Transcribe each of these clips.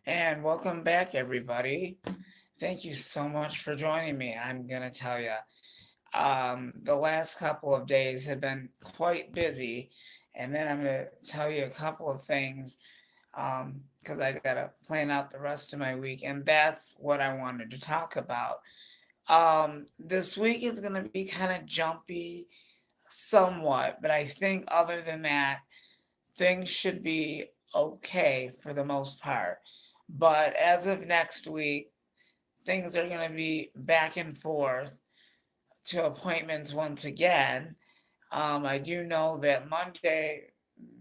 And welcome back, everybody. Thank you so much for joining me. I'm gonna tell you, the last couple of days have been quite busy, and then I'm gonna tell you a couple of things because I gotta plan out the rest of my week, and that's what I wanted to talk about. This week is gonna be kind of jumpy, somewhat, but I think other than that, things should be okay for the most part. But as of next week, things are going to be back and forth to appointments once again. I do know that Monday,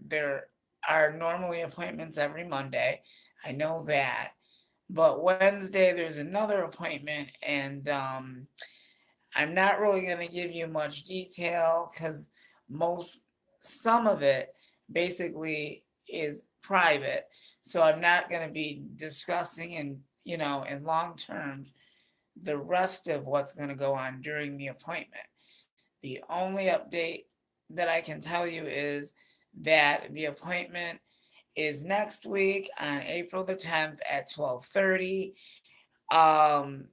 there are normally appointments every Monday. I know that. But Wednesday, there's another appointment, and I'm not really going to give you much detail because most, some of it basically is private. So I'm not going to be discussing in long terms the rest of what's going to go on during the appointment. The only update that I can tell you is that the appointment is next week on April the 10th at 12:30. Um,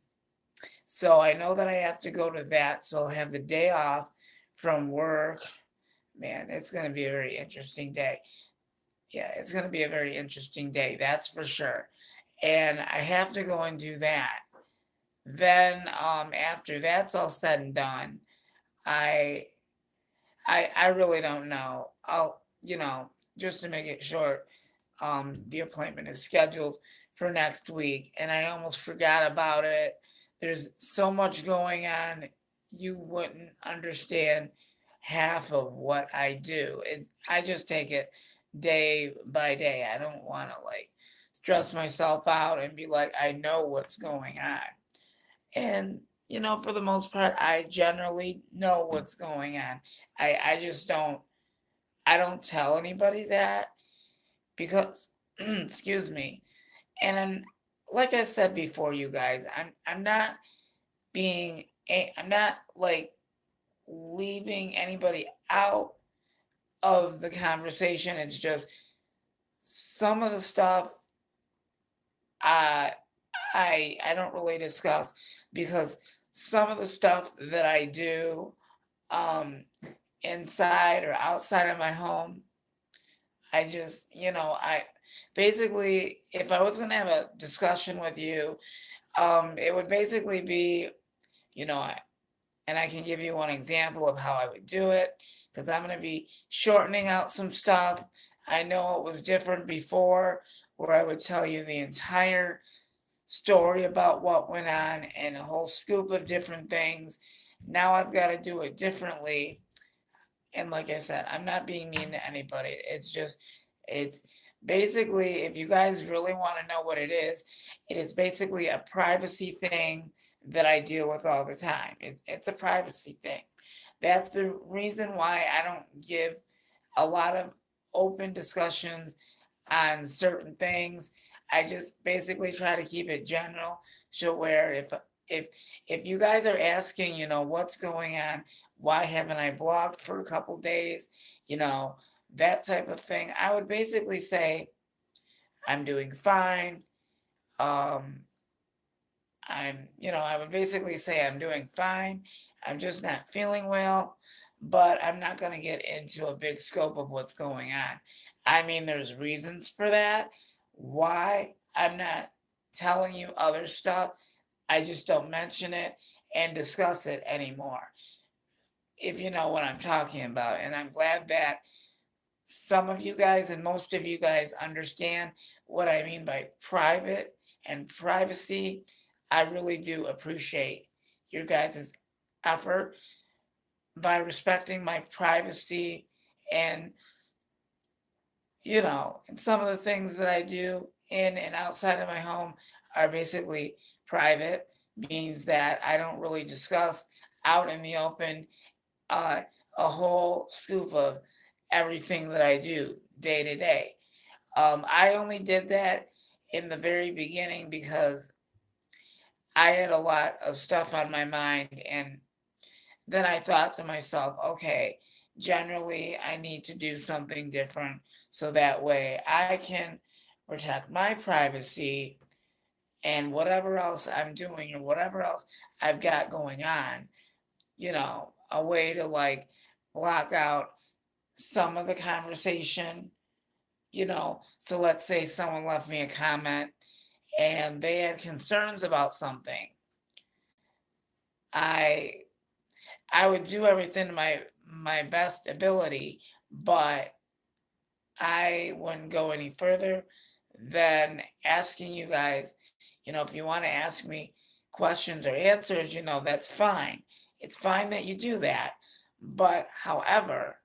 so I know that I have to go to that. So I'll have the day off from work. Man, it's going to be a very interesting day. Yeah, it's going to be a very interesting day. That's for sure. And I have to go and do that. Then, after that's all said and done, I I really don't know. Just to make it short, the appointment is scheduled for next week, and I almost forgot about it. There's so much going on, you wouldn't understand half of what I do. I just take it day by day. I don't want to like stress myself out and be like, I know what's going on. And for the most part, I generally know what's going on. I just I don't tell anybody that because excuse me. And like I said before, you guys, I'm not I'm not like leaving anybody out of the conversation. It's just some of the stuff I I don't really discuss because some of the stuff that I do um inside or outside of my home, I just, I basically, if I was going to have a discussion with you, it would basically be, you know, I, and I can give you one example of how I would do it because I'm going to be shortening out some stuff. I know it was different before where I would tell you the entire story about what went on and a whole scoop of different things. Now I've got to do it differently. And like I said, I'm not being mean to anybody. It's basically, if you guys really want to know what it is basically a privacy thing that I deal with all the time. It's a privacy thing. That's the reason why I don't give a lot of open discussions on certain things. I just basically try to keep it general. So where if if you guys are asking, what's going on, why haven't I blocked for a couple days, you know, that type of thing, I would basically say I'm doing fine. Um, I would basically say I'm doing fine. I'm just not feeling well, but I'm not going to get into a big scope of what's going on. I mean, there's reasons for that. Why I'm not telling you other stuff, I just don't mention it and discuss it anymore, if you know what I'm talking about. And I'm glad that some of you guys and most of you guys understand what I mean by private and privacy. I really do appreciate your guys' effort by respecting my privacy and, and some of the things that I do in and outside of my home are basically private, means that I don't really discuss out in the open uh, a whole scoop of everything that I do day to day. I only did that in the very beginning because I had a lot of stuff on my mind, and then I thought to myself, okay, generally I need to do something different so that way I can protect my privacy and whatever else I'm doing or whatever else I've got going on, a way to like block out some of the conversation, So let's say someone left me a comment and they had concerns about something. I I would do everything to my best ability, but I wouldn't go any further than asking you guys, if you want to ask me questions or answers, that's fine. It's fine that you do that. But however,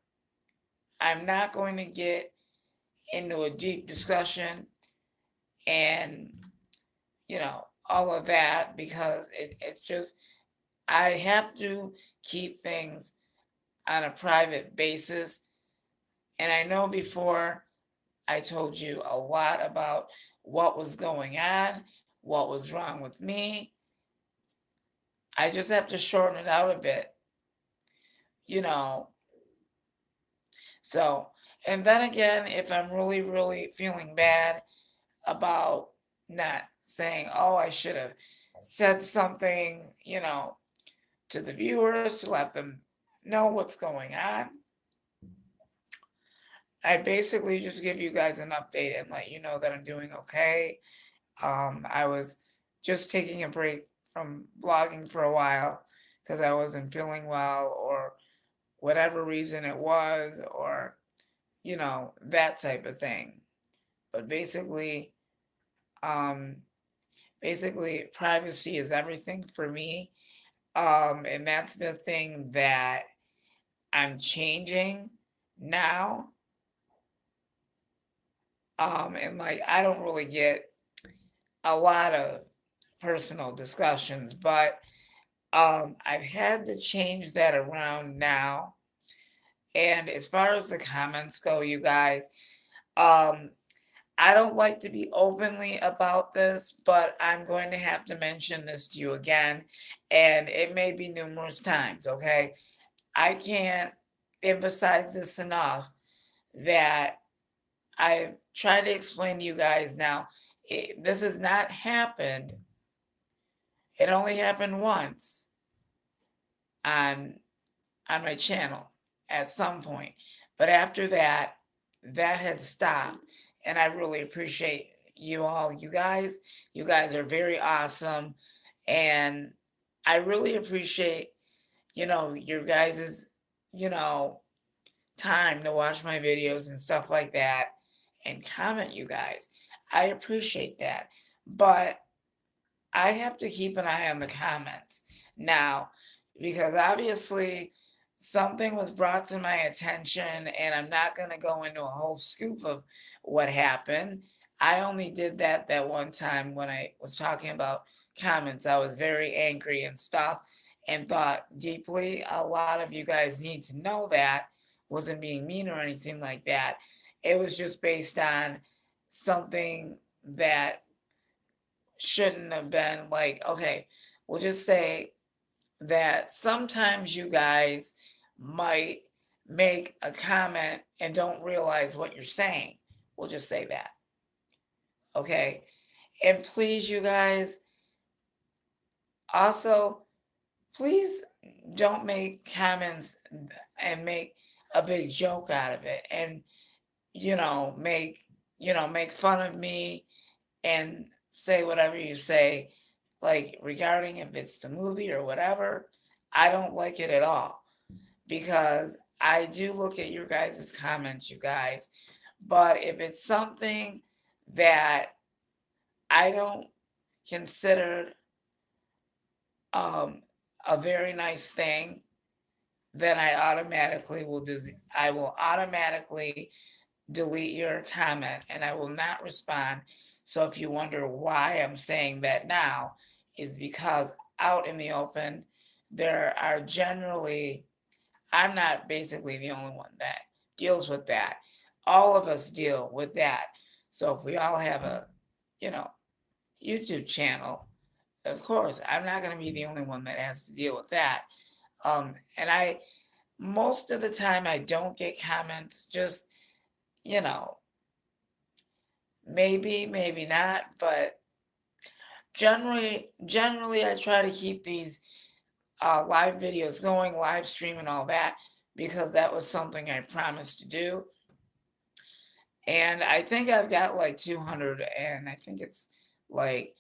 I'm not going to get into a deep discussion and, all of that because it's just, I have to keep things on a private basis. And I know before I told you a lot about what was going on, what was wrong with me. I just have to shorten it out a bit, you know. So, and then again, if I'm really, really feeling bad about not saying, oh, I should have said something, to the viewers to let them know what's going on, I basically just give you guys an update and let you know that I'm doing okay. I was just taking a break from blogging for a while because I wasn't feeling well or whatever reason it was, or, that type of thing. But um, basically, privacy is everything for me. And that's the thing that I'm changing now. And like, I don't really get a lot of personal discussions, but I've had to change that around now. And as far as the comments go, you guys, um, I don't like to be openly about this, but I'm going to have to mention this to you again, and it may be numerous times, okay? I can't emphasize this enough that I try to explain to you guys now. This has not happened. It only happened once on on my channel at some point. But after that, that had stopped. And I really appreciate you all. You guys are very awesome. And I really appreciate, your guys's, you know, time to watch my videos and stuff like that and comment, you guys. I appreciate that. But I have to keep an eye on the comments now because obviously something was brought to my attention, and I'm not going to go into a whole scoop of what happened. I only did that one time when I was talking about comments. I was very angry and stuff and thought deeply. A lot of you guys need to know that. Wasn't being mean or anything like that. It was just based on something that shouldn't have been like, okay, we'll just say that sometimes you guys might make a comment and don't realize what you're saying. We'll just say that. Okay. And please, you guys, also, please don't make comments and make a big joke out of it and, make fun of me and say whatever you say, like regarding if it's the movie or whatever. I don't like it at all because I do look at your guys' comments, you guys. But if it's something that I don't consider um, a very nice thing, then I will automatically delete your comment and I will not respond. So if you wonder why I'm saying that now, is because out in the open, there are generally, I'm not basically the only one that deals with that. All of us deal with that. So if we all have a, you know, YouTube channel, of course, I'm not going to be the only one that has to deal with that. And most of the time, I don't get comments, just, you know, maybe not, but generally I try to keep these live videos going, live stream and all that, because that was something I promised to do. And I think I've got like 200, and I think it's like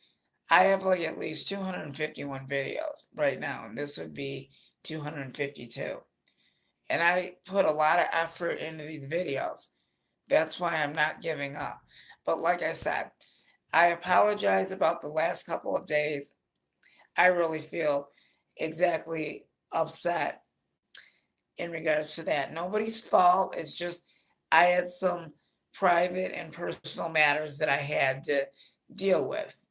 I have like at least 251 videos right now, and this would be 252. And I put a lot of effort into these videos. That's why I'm not giving up. But like I said, I apologize about the last couple of days. I really feel exactly upset in regards to that. Nobody's fault. It's just I had some private and personal matters that I had to deal with.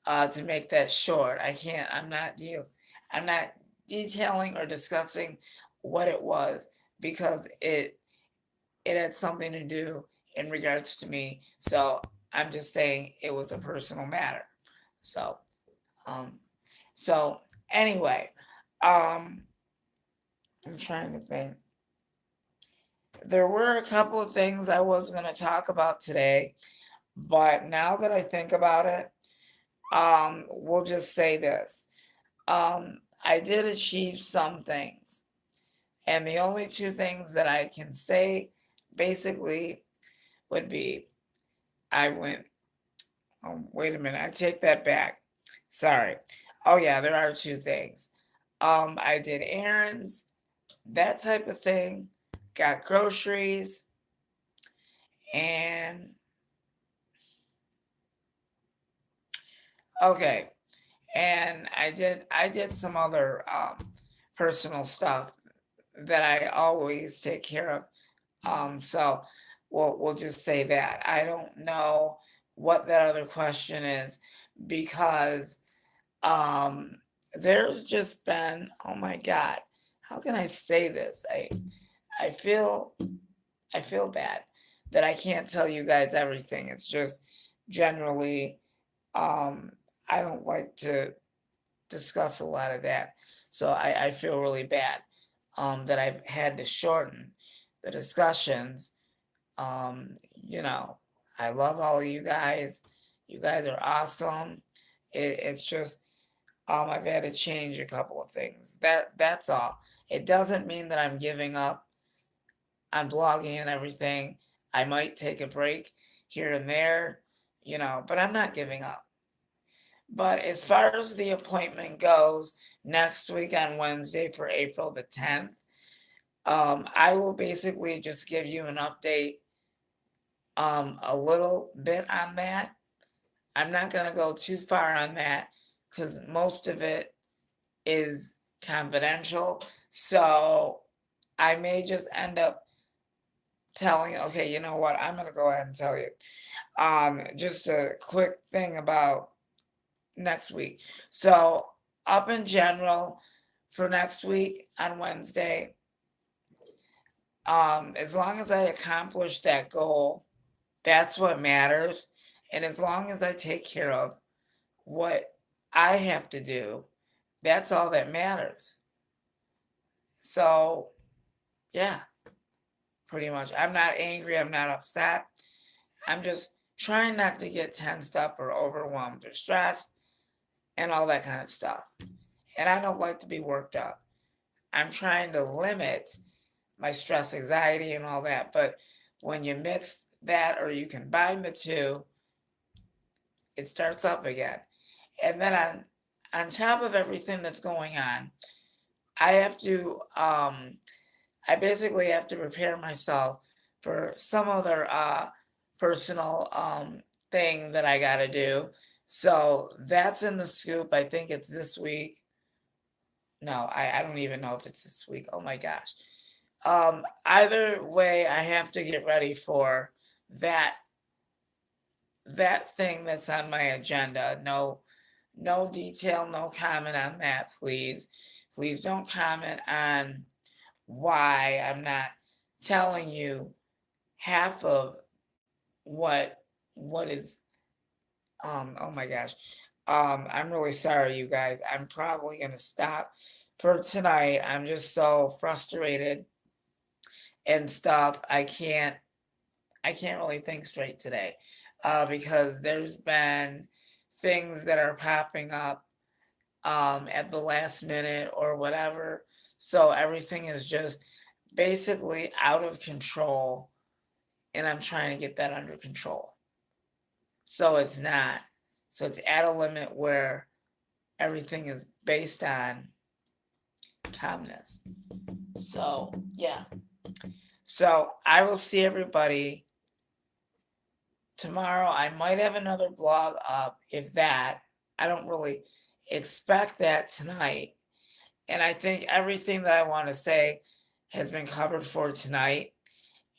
To make that short, I'm not detailing or discussing what it was because it had something to do in regards to me. So I'm just saying it was a personal matter. So um so anyway, um I'm trying to think. There were a couple of things I was going to talk about today, but now that I think about it, we'll just say this. I did achieve some things, and the only two things that I can say basically would be I went, oh, wait a minute, I take that back. Sorry. Oh, yeah, there are two things. I did errands, that type of thing, got groceries, and okay, and I did some other personal stuff that I always take care of. So we'll just say that. I don't know what that other question is because um there's just been, oh my God, how can I say this? I feel I feel bad that I can't tell you guys everything. It's just generally um I don't like to discuss a lot of that. So I feel really bad that I've had to shorten the discussions. You know, I love all of you guys. You guys are awesome. It's just I've had to change a couple of things. That's all. It doesn't mean that I'm giving up on blogging and everything. I might take a break here and there, but I'm not giving up. But as far as the appointment goes, next week on Wednesday for April the 10th, I will basically just give you an update a little bit on that. I'm not going to go too far on that because most of it is confidential. So I may just end up telling, okay, you know what? I'm going to go ahead and tell you. Just a quick thing about next week. So, up in general, for next week on Wednesday, as long as I accomplish that goal, that's what matters. And as long as I take care of what I have to do, that's all that matters. So, yeah, pretty much. I'm not angry. I'm not upset. I'm just trying not to get tensed up or overwhelmed or stressed and all that kind of stuff. And I don't like to be worked up. I'm trying to limit my stress, anxiety, and all that. But when you mix that or you combine the two, it starts up again. And then on top of everything that's going on, I have to I basically have to prepare myself for some other personal thing that I gotta do. So that's in the scoop. I think it's this week. No, I don't even know if it's this week. Oh my gosh. Either way, I have to get ready for that that thing that's on my agenda. No detail, no comment on that, please. Please don't comment on why I'm not telling you half of what what is oh my gosh. I'm really sorry you guys. I'm probably gonna stop for tonight. I'm just so frustrated and stuff. I can't really think straight today. because there's been things that are popping up at the last minute or whatever. So everything is just basically out of control, and I'm trying to get that under control. So it's not. So it's at a limit where everything is based on calmness. So, yeah. So I will see everybody tomorrow. I might have another blog up, if that. I don't really expect that tonight. And I think everything that I want to say has been covered for tonight.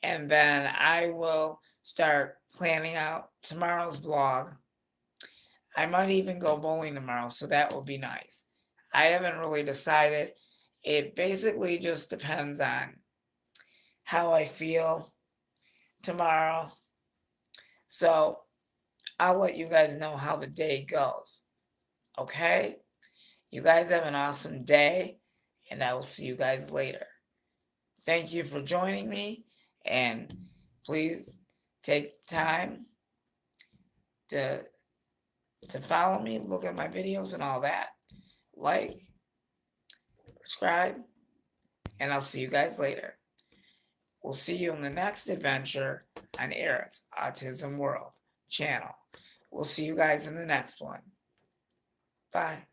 And then I will start planning out tomorrow's blog. I might even go bowling tomorrow, so that will be nice. I haven't really decided. It basically just depends on how I feel tomorrow. So I'll let you guys know how the day goes. Okay? You guys have an awesome day, and I will see you guys later. Thank you for joining me, and please take time to follow me, look at my videos and all that. Like, subscribe, and I'll see you guys later. We'll see you in the next adventure on Eric's Autism World channel. We'll see you guys in the next one. Bye.